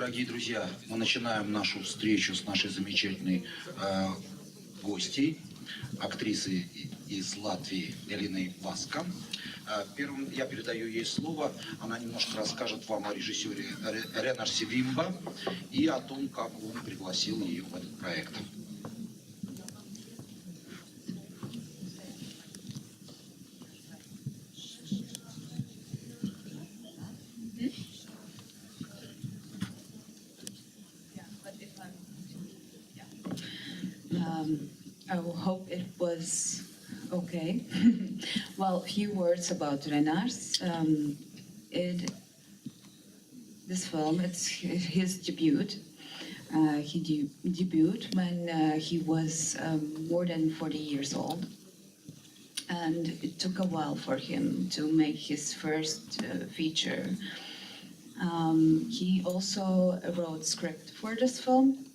дорогие друзья, мы начинаем нашу встречу с нашей замечательной гостьей, актрисой из Латвии Элиной Васка. Первым я передаю ей слово. Она немножко расскажет вам о режиссере Ренарсе Вимба и о том, как он пригласил ее в этот проект. I hope it was okay. Well, a few words about Renars. This film, it's his debut. He debuted when he was more than 40 years old. And it took a while for him to make his first feature. He also wrote script for this film.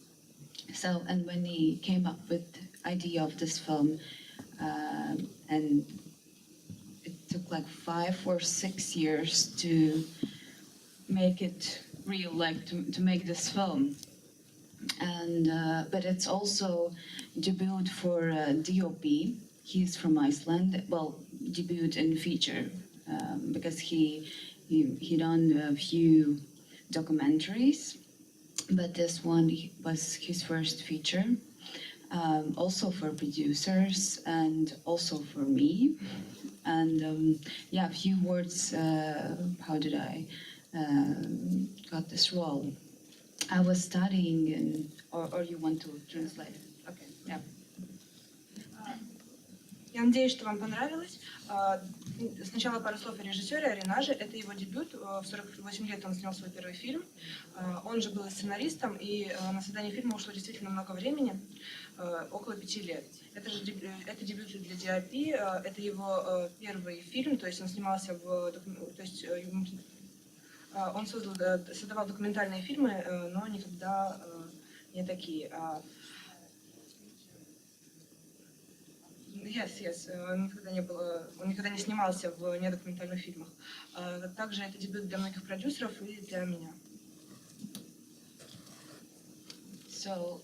So, and when he came up with the idea of this film, and it took like 5 or 6 years to make it real, like to make this film. And but it's also debuted for DOP. He's from Iceland. Well, debuted in feature because he done a few documentaries. But this one was his first feature, also for producers and also for me. And yeah, a few words, how did I got this role? I was studying in, or you want to translate it? Okay, yeah. Я надеюсь, что вам понравилось. Сначала пару слов о режиссере, о Ренаже. Это его дебют. В 48 лет он снял свой первый фильм. Он же был сценаристом, и на создание фильма ушло действительно много времени, около 5 лет. Это дебют для DOP, это его первый фильм, то есть он снимался в... То есть он создавал документальные фильмы, но никогда не такие. Yes. Он никогда не снимался в недокументальных фильмах. Также это дебют для многих продюсеров и для меня. So,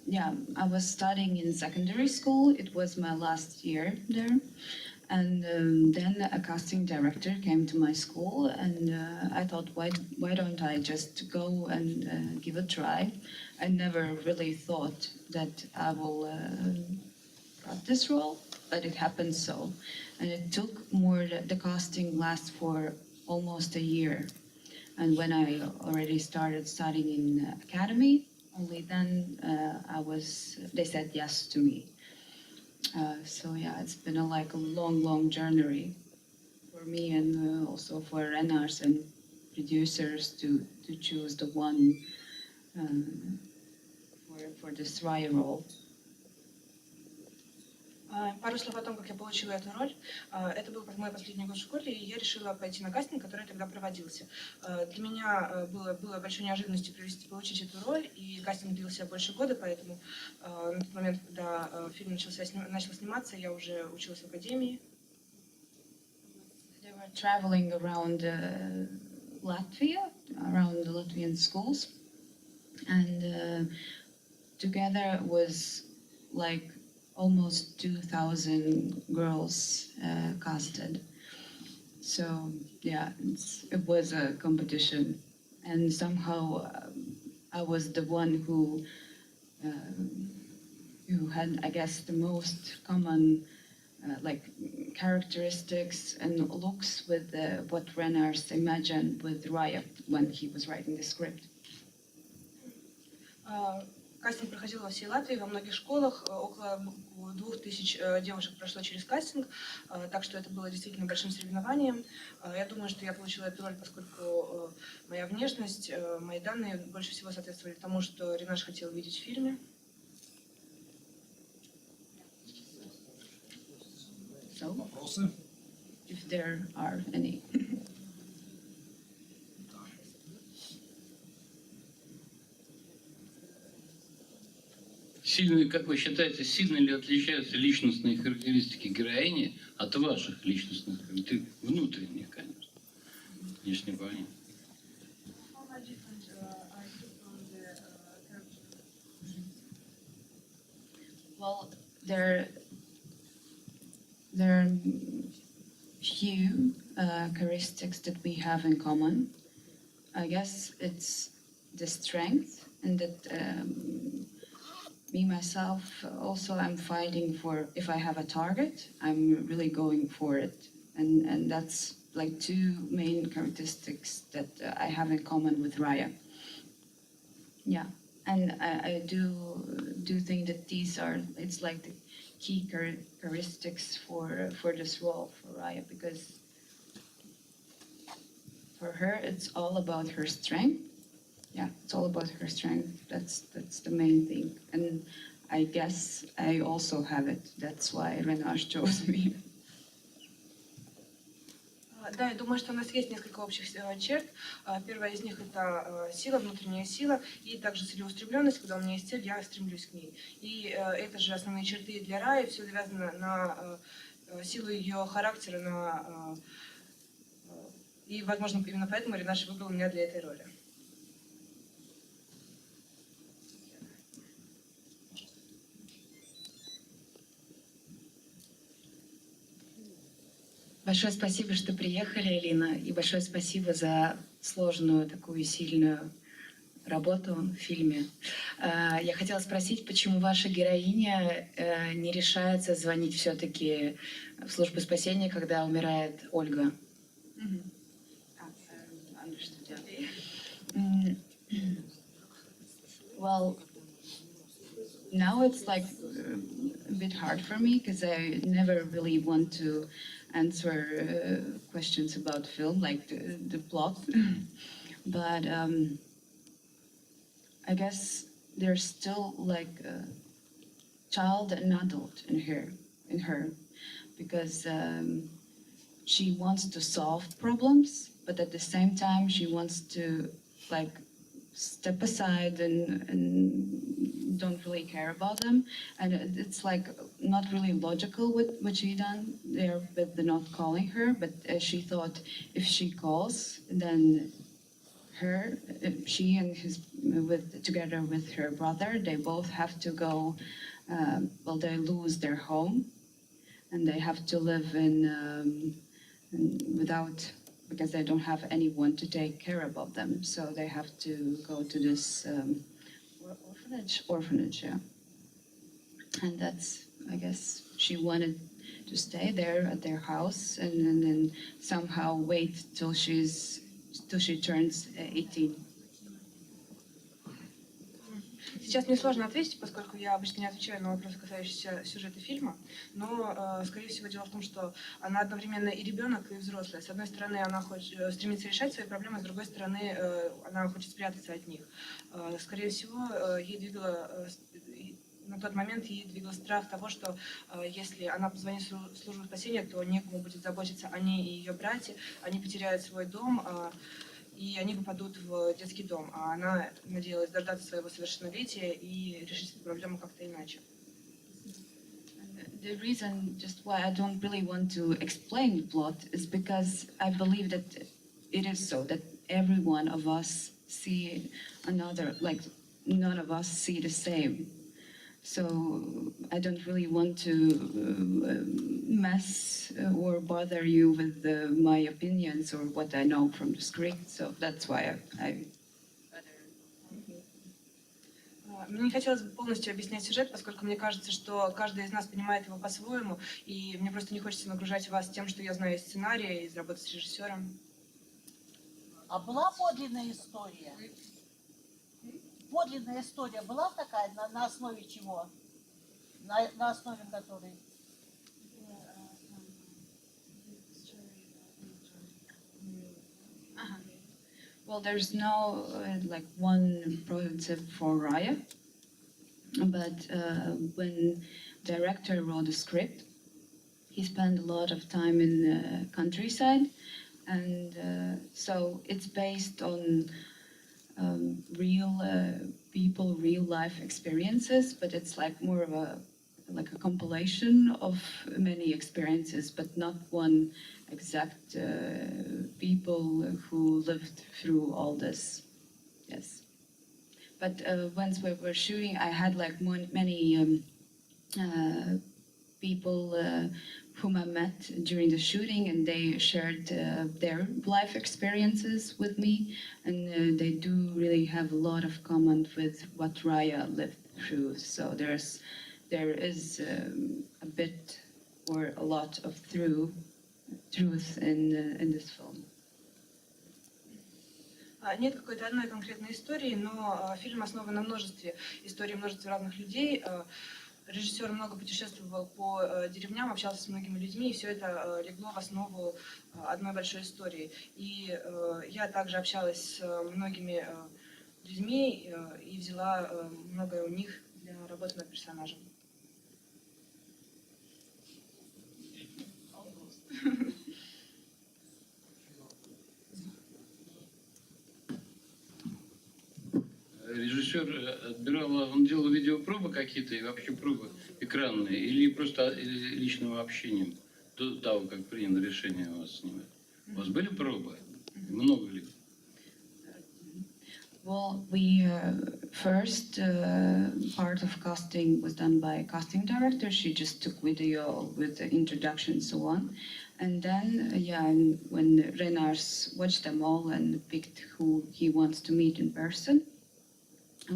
yeah, I was studying in secondary school. It was my last year there. And then a casting director came to my school, and I thought, why don't I just go and give a try? I never really thought that I will got this role, but it happened so. And it took the casting lasts for almost a year. And when I already started studying in academy, only then they said yes to me. So yeah, it's been a long journey for me and also for Renars and producers to choose the one for this Raya role. Пару слов о том, как я получила эту роль. Это был мой последний год в школе, и я решила пойти на кастинг, который тогда проводился. Для меня было большой неожиданностью получить эту роль, и кастинг длился больше года, поэтому на тот момент, когда фильм начал сниматься, я уже училась в академии. They were traveling around Latvia, around the Latvian schools, and together was like almost 2,000 girls casted. So yeah, it was a competition, and somehow I was the one who had, I guess, the most common characteristics and looks with what Renars imagined with Raya when he was writing the script. Кастинг проходил во всей Латвии, во многих школах. Около 2000 девушек прошло через кастинг, так что это было действительно большим соревнованием. Я думаю, что я получила эту роль, поскольку моя внешность, мои данные больше всего соответствовали тому, что Ренаш хотел видеть в фильме. So, Вопросы? If there are any. Как вы считаете, сильно ли отличаются личностные характеристики героини от ваших личностных характеристик? Внутренних, конечно. Внешне понятно. Well, there are few characteristics that we have in common. I guess it's the strength, and that me myself also I'm fighting for. If I have a target, I'm really going for it, and that's like two main characteristics that I have in common with Raya. Yeah, and I do think that these are, it's like the key characteristics for this role for Raya, because for her it's all about her strength. Yeah, it's all about her strength. That's the main thing, and I guess I also have it. That's why Rенarс chose me. Да, я думаю, что у нас есть несколько общих черт. Первая из них — это сила, внутренняя сила, и также целеустремленность. Когда у меня есть цель, я стремлюсь к ней. И это же основные черты для Раи. Все завязано на силу ее характера, и, возможно, именно поэтому Ренарс выбрал меня для этой роли. Большое спасибо, что приехали, Элина, и большое спасибо за сложную, такую сильную работу в фильме. Я хотела спросить, почему ваша героиня не решается звонить все-таки в службу спасения, когда умирает Ольга? Well, now it's like a bit hard for me because I never really want to answer questions about film, like the plot. But I guess there's still like a child and adult in her, because she wants to solve problems, but at the same time she wants to like step aside and don't really care about them, and it's like not really logical what she done there with the not calling her. But she thought if she calls, then she and together with her brother, they both have to go. Well, they lose their home, and they have to live without, because they don't have anyone to take care about them. So they have to go to this orphanage, yeah. And that's, I guess, she wanted to stay there at their house and then somehow wait till she turns 18. Сейчас мне сложно ответить, поскольку я обычно не отвечаю на вопросы, касающиеся сюжета фильма, но, скорее всего, дело в том, что она одновременно и ребенок, и взрослая. С одной стороны, она стремится решать свои проблемы, с другой стороны, она хочет спрятаться от них. Скорее всего, на тот момент ей двигал страх того, что если она позвонит в службу спасения, то некому будет заботиться о ней и ее брате, они потеряют свой дом, и они попадут в детский дом, а она надеялась дождаться своего совершеннолетия и решить эту проблему как-то иначе. The reason just why I don't really want to explain the plot is because I believe that it is so, that every one of us see another, like none of us see the same. So I don't really want to mess or bother you with my opinions or what I know from the script. So that's why I Мне не хотелось бы полностью объяснять сюжет, поскольку мне кажется, что каждый из нас понимает его по-своему, и мне просто не хочется нагружать вас тем, что я знаю из сценария, из работы с режиссером. А была подлинная история? Подлинная история была такая, на основе чего? На основе которой? Well, there's no like one prototype for Raya, but when director wrote the script, he spent a lot of time in the countryside, and so it's based on real people, real life experiences, but it's like more of a compilation of many experiences, but not one exact people who lived through all this. Yes, but once we were shooting, I had like many people whom I met during the shooting, and they shared their life experiences with me, and they do really have a lot of common with what Raya lived through. So there is a bit or a lot of truth in this film. Нет какой-то одной конкретной истории, но фильм основан на множестве историй множества разных людей. Режиссер много путешествовал по деревням, общался с многими людьми, и все это легло в основу одной большой истории. И я также общалась с многими людьми и взяла многое у них для работы над персонажем. Режиссер отбирал, он делал видеопробы какие-то и вообще пробы экранные, или просто личным общением до того, как принято решение у вас снимать? У вас были пробы? Много ли? Well, we first part of casting was done by a casting director. She just took video with the introduction and so on. And then, when Renars watched them all and picked who he wants to meet in person,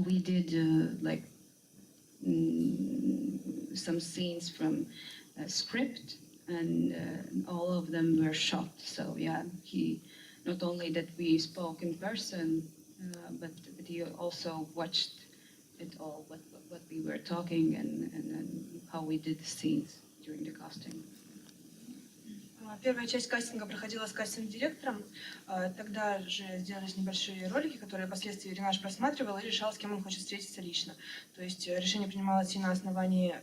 we did some scenes from a script, and all of them were shot. So he not only that we spoke in person, but he also watched it all, what we were talking and how we did the scenes during the casting. Первая часть кастинга проходила с кастинг-директором. Тогда же сделались небольшие ролики, которые впоследствии Ренаш просматривал и решал, с кем он хочет встретиться лично. То есть решение принималось и на основании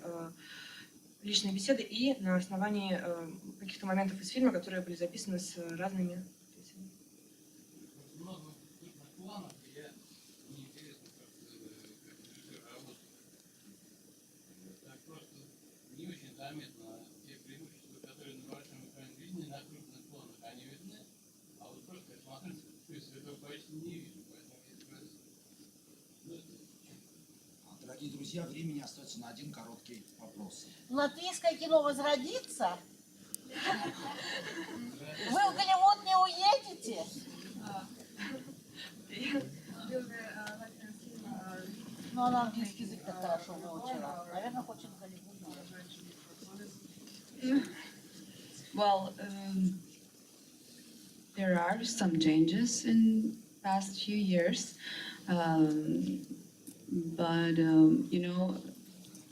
личной беседы, и на основании каких-то моментов из фильма, которые были записаны с разными актрисами. Много крупных планов, и мне интересно, как режиссер работает. Так просто не очень заметно те преимущества, которые на большом экране видны, на крупных планах они видны, а вот просто я смотрю, я этого почти не вижу, поэтому я спросил. Дорогие друзья, времени остается на один короткий вопрос. Латвийское кино возродится? Вы в Голливуд не уедете? Ну, она английский язык так хорошо выучила. Наверное, хочет в Голливуд. Well, there are some changes in past few years, but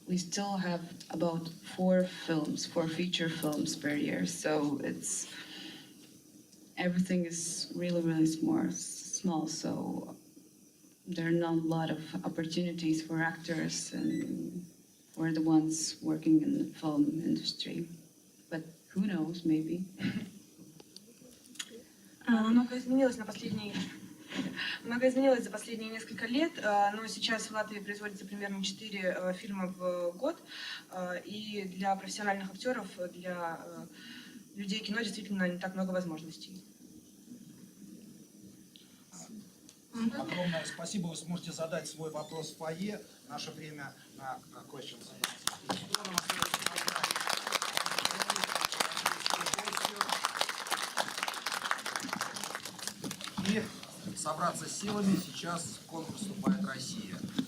we still have about 4 feature films per year. So everything is really small. So there are not a lot of opportunities for actors and for the ones working in the film industry. But who knows, maybe. Многое изменилось за последние несколько лет, но сейчас в Латвии производится примерно 4 фильма в год, и для профессиональных актеров, для людей кино действительно не так много возможностей. Огромное спасибо. Вы сможете задать свой вопрос в фойе. Наше время на questions. И собраться с силами. Сейчас конкурс вступает.